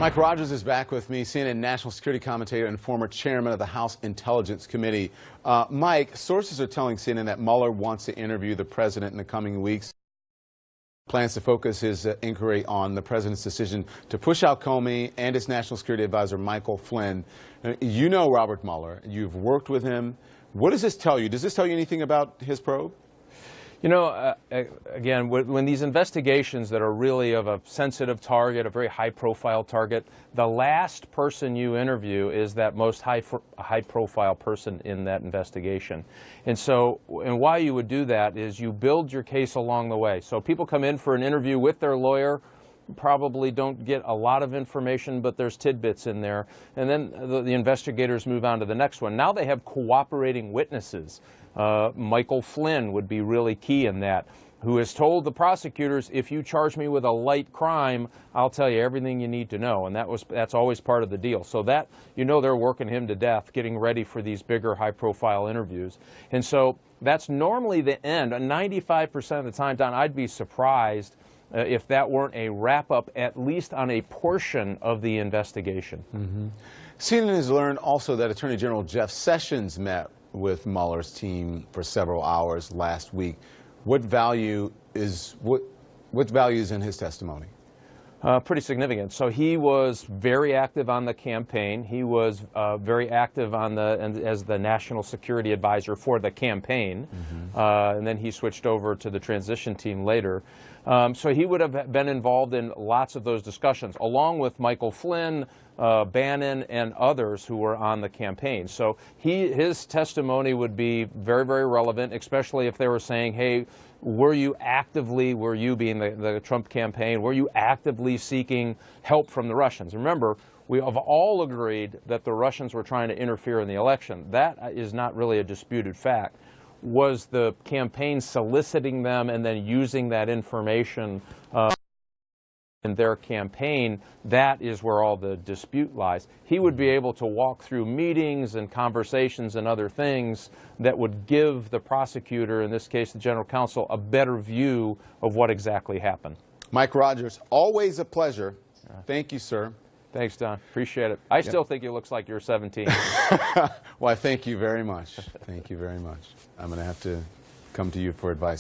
Mike Rogers is back with me, CNN national security commentator and former chairman of the House Intelligence Committee. Mike, sources are telling CNN that Mueller wants to interview the president in the coming weeks. Plans to focus his inquiry on the president's decision to push out Comey and his national security advisor, Michael Flynn. You know Robert Mueller. You've worked with him. What does this tell you? Does this tell you anything about his probe? You know, again, when these investigations that are really of a sensitive target, a very high-profile target, the last person you interview is that most high-profile person in that investigation. And why you would do that is you build your case along the way. So people come in for an interview with their lawyer, probably don't get a lot of information, but there's tidbits in there. And then the investigators move on to the next one. Now they have cooperating witnesses. Michael Flynn would be really key in that, who has told the prosecutors, if you charge me with a light crime, I'll tell you everything you need to know. And that's always part of the deal. So that, you know, they're working him to death, getting ready for these bigger high-profile interviews. And so that's normally the end. 95% of the time, Don, I'd be surprised if that weren't a wrap-up, at least on a portion of the investigation. CNN has learned also that Attorney General Jeff Sessions met with Mueller's team for several hours last week. What value is in his testimony? Pretty significant. So he was very active on the campaign. He was very active on as the national security advisor for the campaign, and then he switched over to the transition team later. So he would have been involved in lots of those discussions, along with Michael Flynn, Bannon, and others who were on the campaign. So his testimony would be very, very relevant, especially if they were saying, hey, were you being the Trump campaign, were you actively seeking help from the Russians? Remember, we have all agreed that the Russians were trying to interfere in the election. That is not really a disputed fact. Was the campaign soliciting them and then using that information in their campaign? That is where all the dispute lies. He would be able to walk through meetings and conversations and other things that would give the prosecutor, in this case the general counsel, a better view of what exactly happened. Mike Rogers, always a pleasure. Thank you, sir. Thanks, Don. Appreciate it. I still think it looks like you're 17. Well, thank you very much. Thank you very much. I'm going to have to come to you for advice.